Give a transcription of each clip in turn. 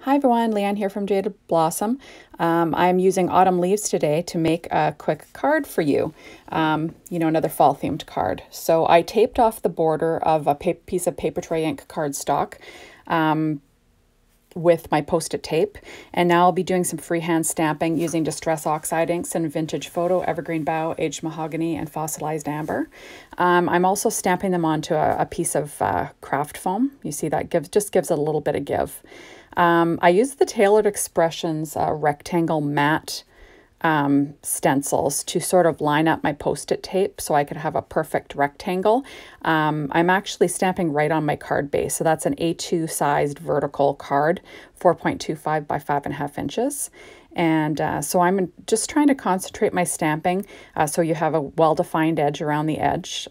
Hi everyone, Leanne here from Jaded Blossom. I'm using autumn leaves today to make a quick card for you, another fall themed card. So I taped off the border of a piece of paper tray ink cardstock with my post-it tape, and now I'll be doing some freehand stamping using Distress Oxide inks and Vintage Photo, Evergreen Bough, Aged Mahogany, and Fossilized Amber. I'm also stamping them onto a piece of craft foam. You see that just gives it a little bit of give. I use the Tailored Expressions rectangle matte stencils to sort of line up my post-it tape so I could have a perfect rectangle. I'm actually stamping right on my card base. So that's an A2 sized vertical card, 4.25 by 5.5 inches. And so I'm just trying to concentrate my stamping so you have a well-defined edge around the edge.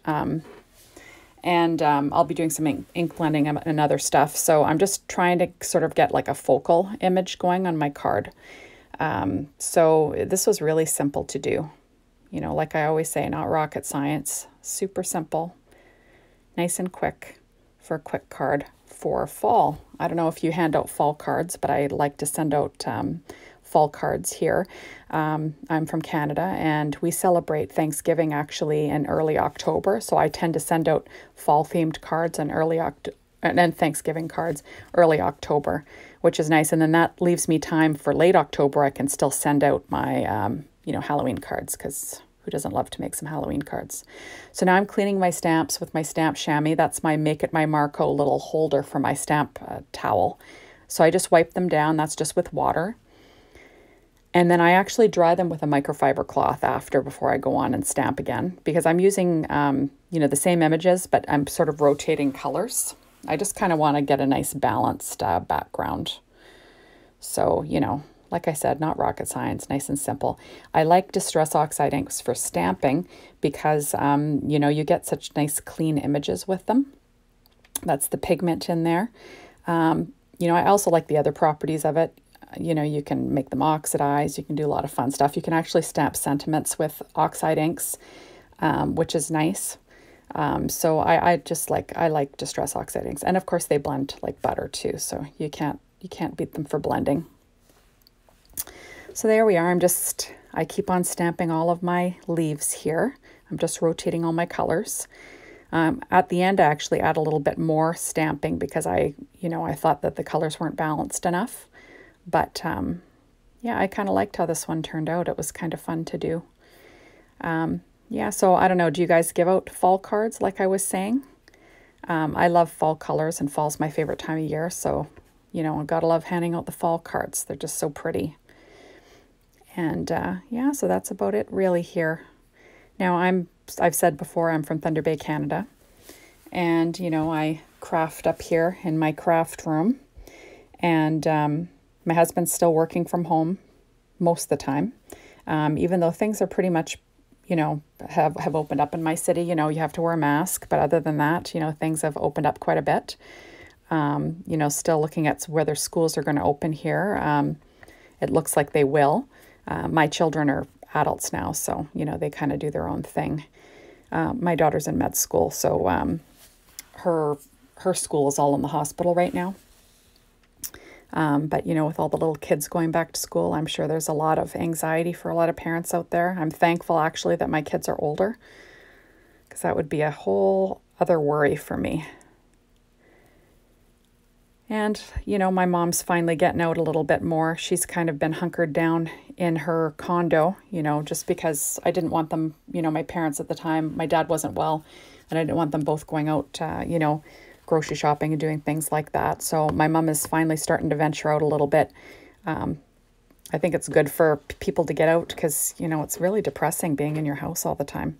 I'll be doing some ink blending and other stuff. So I'm just trying to sort of get like a focal image going on my card. So this was really simple to do. You know, like I always say, not rocket science, super simple, nice and quick for a quick card for fall. I don't know if you hand out fall cards, but I like to send out fall cards here. I'm from Canada and we celebrate Thanksgiving actually in early October. So I tend to send out fall themed cards in and then Thanksgiving cards early October, which is nice. And then that leaves me time for late October. I can still send out my, Halloween cards, because who doesn't love to make some Halloween cards? So now I'm cleaning my stamps with my stamp chamois. That's my Make It My Marco little holder for my stamp towel. So I just wipe them down. That's just with water. And then I actually dry them with a microfiber cloth before I go on and stamp again, because I'm using, the same images, but I'm sort of rotating colors. I just kind of want to get a nice balanced background. So, like I said, not rocket science, nice and simple. I like Distress Oxide inks for stamping because, you get such nice clean images with them. That's the pigment in there. I also like the other properties of it. You can make them oxidize. You can do a lot of fun stuff. You can actually stamp sentiments with oxide inks, which is nice. So I like Distress Oxide inks, and of course they blend like butter too. So you can't beat them for blending. So there we are. I keep on stamping all of my leaves here. I'm just rotating all my colors. At the end, I actually add a little bit more stamping because I thought that the colors weren't balanced enough. But I kind of liked how this one turned out. It was kind of fun to do. So I don't know. Do you guys give out fall cards like I was saying? I love fall colors, and fall's my favorite time of year. So, I gotta love handing out the fall cards. They're just so pretty. And so that's about it really here. Now I've said before, I'm from Thunder Bay, Canada. And, I craft up here in my craft room. And my husband's still working from home most of the time, even though things are pretty much, have opened up in my city. You have to wear a mask, but other than that, things have opened up quite a bit. Still looking at whether schools are going to open here. It looks like they will. My children are adults now, so, they kind of do their own thing. My daughter's in med school, so her school is all in the hospital right now. But, with all the little kids going back to school, I'm sure there's a lot of anxiety for a lot of parents out there. I'm thankful, actually, that my kids are older, because that would be a whole other worry for me. And, my mom's finally getting out a little bit more. She's kind of been hunkered down in her condo, just because I didn't want them, my parents at the time, my dad wasn't well, and I didn't want them both going out, grocery shopping and doing things like that. So my mom is finally starting to venture out a little bit. I think it's good for people to get out because, it's really depressing being in your house all the time.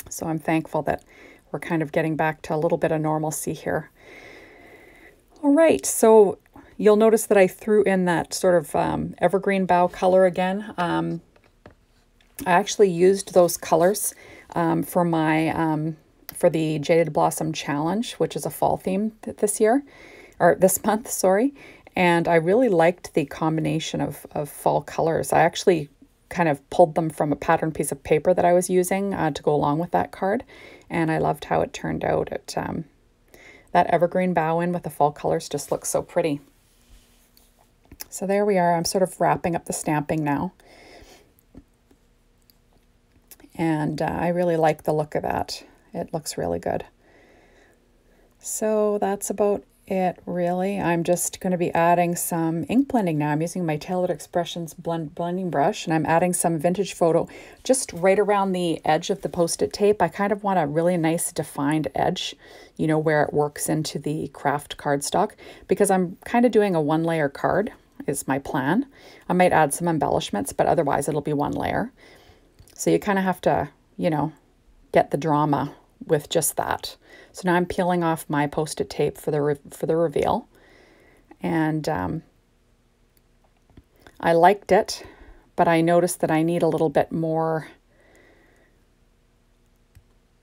So I'm thankful that we're kind of getting back to a little bit of normalcy here. All right, so you'll notice that I threw in that sort of evergreen bough color again. I actually used those colors for my for the Jaded Blossom Challenge, which is a fall theme this month, sorry. And I really liked the combination of fall colors. I actually kind of pulled them from a pattern piece of paper that I was using to go along with that card. And I loved how it turned out. That evergreen bough in with the fall colors just looks so pretty. So there we are. I'm sort of wrapping up the stamping now. And I really like the look of that. It looks really good. So that's about it, really. I'm just going to be adding some ink blending now. I'm using my Tailored Expressions blending brush, and I'm adding some Vintage Photo just right around the edge of the Post-it tape. I kind of want a really nice defined edge, you know, where it works into the craft cardstock, because I'm kind of doing a one-layer card is my plan. I might add some embellishments, but otherwise it'll be one layer. So you kind of have to, you know, get the drama with just that. So now I'm peeling off my Post-it tape for the reveal. And I liked it, but I noticed that I need a little bit more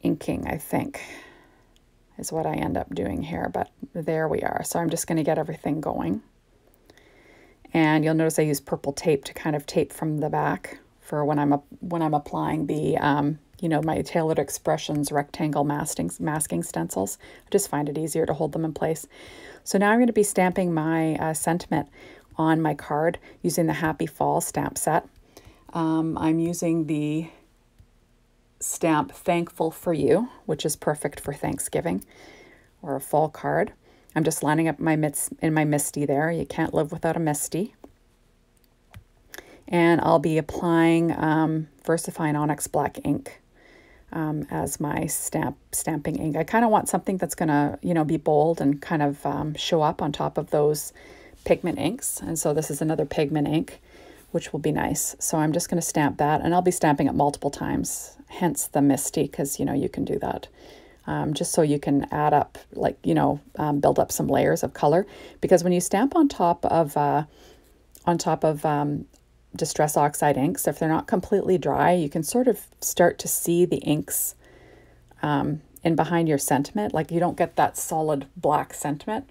inking, I think, is what I end up doing here. But there we are. So I'm just going to get everything going. And you'll notice I use purple tape to kind of tape from the back for when I'm applying the you know, my Tailored Expressions rectangle masking stencils. I just find it easier to hold them in place. So now I'm going to be stamping my sentiment on my card using the Happy Fall stamp set. I'm using the stamp Thankful for You, which is perfect for Thanksgiving or a fall card. I'm just lining up my Misty there. You can't live without a Misty. And I'll be applying VersaFine Onyx Black ink as my stamping ink. I kind of want something that's going to, you know, be bold and kind of show up on top of those pigment inks. And so this is another pigment ink, which will be nice. So I'm just going to stamp that, and I'll be stamping it multiple times, hence the Misty, because, you know, you can do that. Just so you can add up, like, you know, build up some layers of color. Because when you stamp on top of Distress Oxide inks, if they're not completely dry, you can sort of start to see the inks in behind your sentiment. Like, you don't get that solid black sentiment.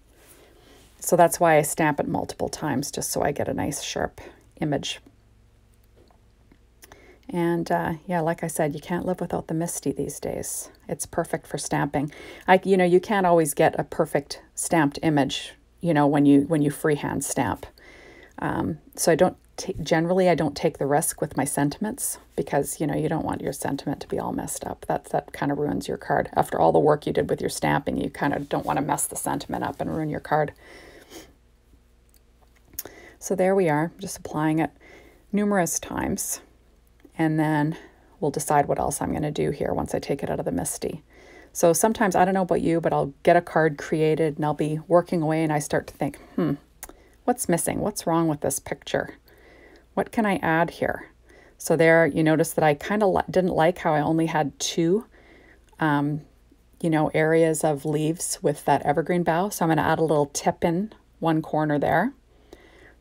So that's why I stamp it multiple times, just so I get a nice sharp image. And yeah, like I said, you can't live without the Misty these days. It's perfect for stamping. You know, you can't always get a perfect stamped image, you know, when you freehand stamp. So I don't generally take the risk with my sentiments, because, you know, you don't want your sentiment to be all messed up. That kind of ruins your card. After all the work you did with your stamping, you kind of don't want to mess the sentiment up and ruin your card. So there we are, just applying it numerous times. And then we'll decide what else I'm going to do here once I take it out of the Misty. So sometimes, I don't know about you, but I'll get a card created and I'll be working away and I start to think, what's missing? What's wrong with this picture? What can I add here? So there, you notice that I kind of didn't like how I only had two, you know, areas of leaves with that evergreen bough. So I'm going to add a little tip in one corner there,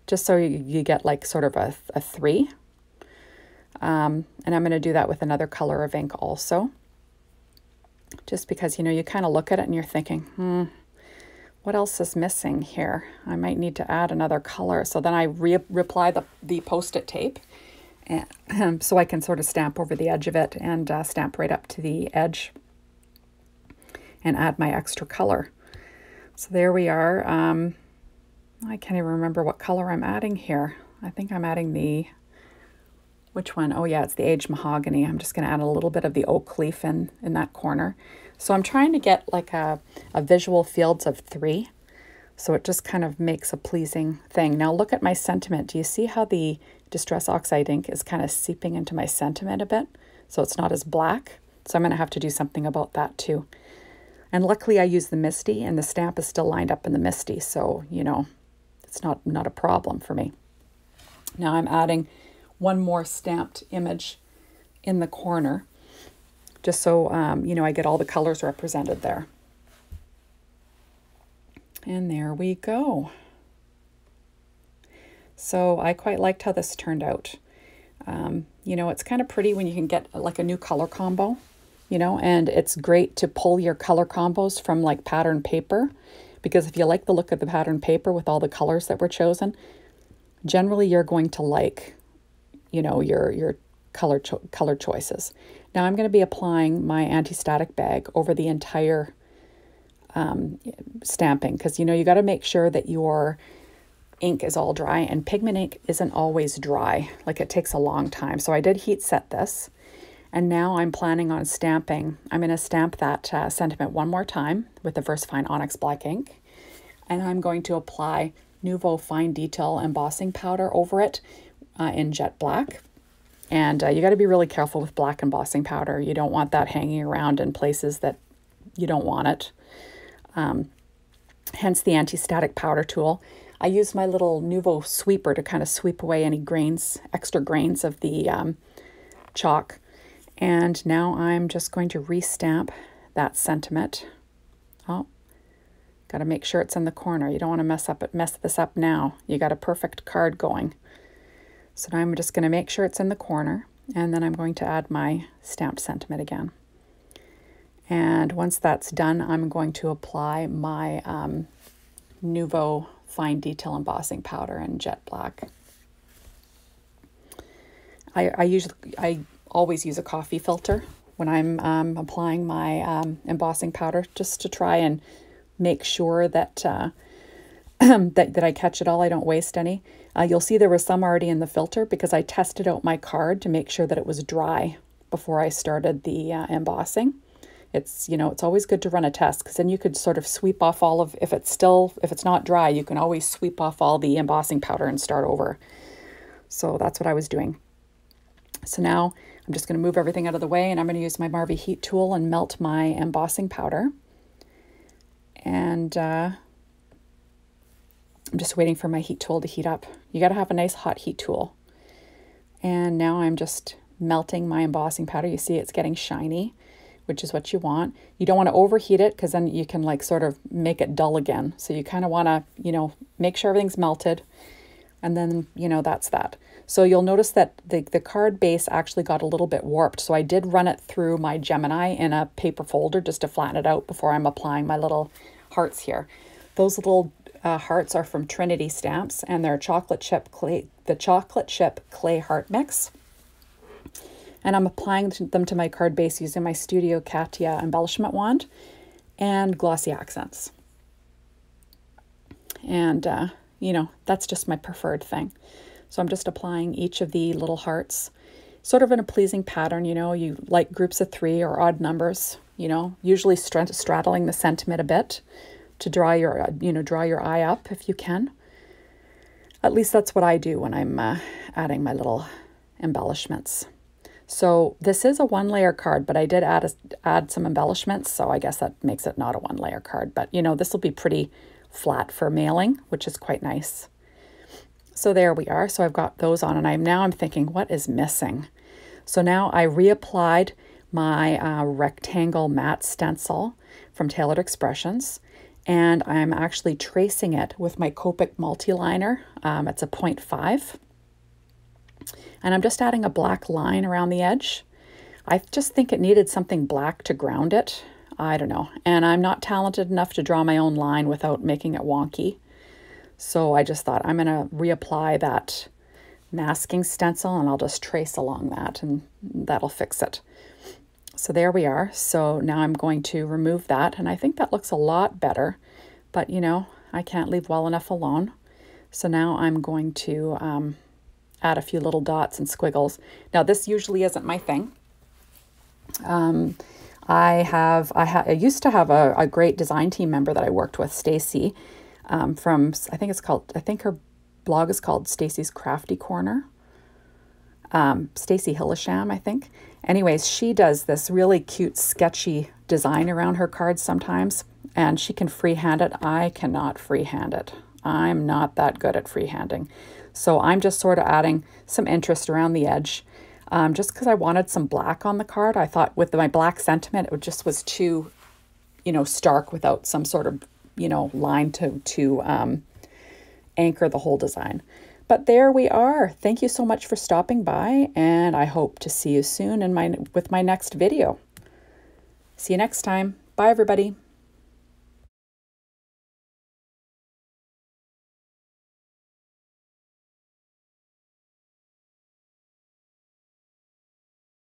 just so you get like sort of a three. And I'm going to do that with another color of ink also. Just because, you know, you kind of look at it and you're thinking, what else is missing here? I might need to add another color. So then I reapply the Post-it tape, and so I can sort of stamp over the edge of it and stamp right up to the edge and add my extra color. So there we are. I can't even remember what color I'm adding here. I think I'm adding the, which one? Oh yeah, it's the Aged Mahogany. I'm just going to add a little bit of the oak leaf in that corner. So I'm trying to get like a visual fields of 3. So it just kind of makes a pleasing thing. Now look at my sentiment. Do you see how the Distress Oxide ink is kind of seeping into my sentiment a bit? So it's not as black. So I'm going to have to do something about that too. And luckily I use the Misty, and the stamp is still lined up in the Misty. So, you know, it's not a problem for me. Now I'm adding one more stamped image in the corner, just so, you know, I get all the colors represented there. And there we go. So I quite liked how this turned out. You know, it's kind of pretty when you can get like a new color combo, you know, and it's great to pull your color combos from like pattern paper, because if you like the look of the pattern paper with all the colors that were chosen, generally you're going to like, you know, your color choices. Now I'm going to be applying my anti-static bag over the entire stamping, because, you know, you got to make sure that your ink is all dry, and pigment ink isn't always dry. Like, it takes a long time. So I did heat set this, and now I'm planning on stamping. I'm going to stamp that sentiment one more time with the VersaFine Onyx Black ink, and I'm going to apply Nouveau Fine Detail embossing powder over it in jet black. And you got to be really careful with black embossing powder. You don't want that hanging around in places that you don't want it. Hence the anti-static powder tool. I use my little Nouveau sweeper to kind of sweep away any grains, extra grains of the chalk. And now I'm just going to restamp that sentiment. Oh, got to make sure it's in the corner. You don't want to mess this up now. You got a perfect card going. So now I'm just going to make sure it's in the corner, and then I'm going to add my stamped sentiment again. And once that's done, I'm going to apply my Nouveau Fine Detail embossing powder in jet black. I always use a coffee filter when I'm applying my embossing powder, just to try and make sure that that I catch it all. I don't waste any. You'll see there was some already in the filter because I tested out my card to make sure that it was dry before I started the embossing. It's, you know, it's always good to run a test, because then you could sort of sweep off all of, if it's not dry, you can always sweep off all the embossing powder and start over. So that's what I was doing. So now I'm just going to move everything out of the way, and I'm going to use my Marvy heat tool and melt my embossing powder. And I'm just waiting for my heat tool to heat up. You got to have a nice hot heat tool. And now I'm just melting my embossing powder. You see it's getting shiny, which is what you want. You don't want to overheat it, because then you can like sort of make it dull again. So you kind of want to, you know, make sure everything's melted. And then, you know, that's that. So you'll notice that the card base actually got a little bit warped. So I did run it through my Gemini in a paper folder just to flatten it out before I'm applying my little hearts here. Those little hearts are from Trinity Stamps, and they're chocolate chip clay, the chocolate chip clay heart mix. And I'm applying them to my card base using my Studio Katia embellishment wand and glossy accents. And, you know, that's just my preferred thing. So I'm just applying each of the little hearts, sort of in a pleasing pattern. You know, you like groups of 3 or odd numbers, you know, usually straddling the sentiment a bit to draw your, draw your eye up if you can. At least that's what I do when I'm adding my little embellishments. So this is a 1-layer card, but I did add some embellishments, so I guess that makes it not a 1-layer card. But, you know, this will be pretty flat for mailing, which is quite nice. So there we are. So I've got those on, and now I'm thinking, what is missing? So now I reapplied my rectangle matte stencil from Tailored Expressions, and I'm actually tracing it with my Copic multi-liner. It's a 0.5. And I'm just adding a black line around the edge. I just think it needed something black to ground it. I don't know. And I'm not talented enough to draw my own line without making it wonky. So I just thought I'm going to reapply that masking stencil, and I'll just trace along that, and that'll fix it. So there we are. So now I'm going to remove that, and I think that looks a lot better. But, you know, I can't leave well enough alone. So now I'm going to add a few little dots and squiggles. Now, this usually isn't my thing. I used to have a great design team member that I worked with, Stacy, from, I think her blog is called Stacy's Crafty Corner. Stacy Hillisham, I think. Anyways, she does this really cute, sketchy design around her cards sometimes, and she can freehand it. I cannot freehand it. I'm not that good at freehanding. So I'm just sort of adding some interest around the edge. Just because I wanted some black on the card. I thought with my black sentiment, it just was too, you know, stark without some sort of, you know, line to anchor the whole design. But there we are. Thank you so much for stopping by, and I hope to see you soon with my next video. See you next time. Bye, everybody.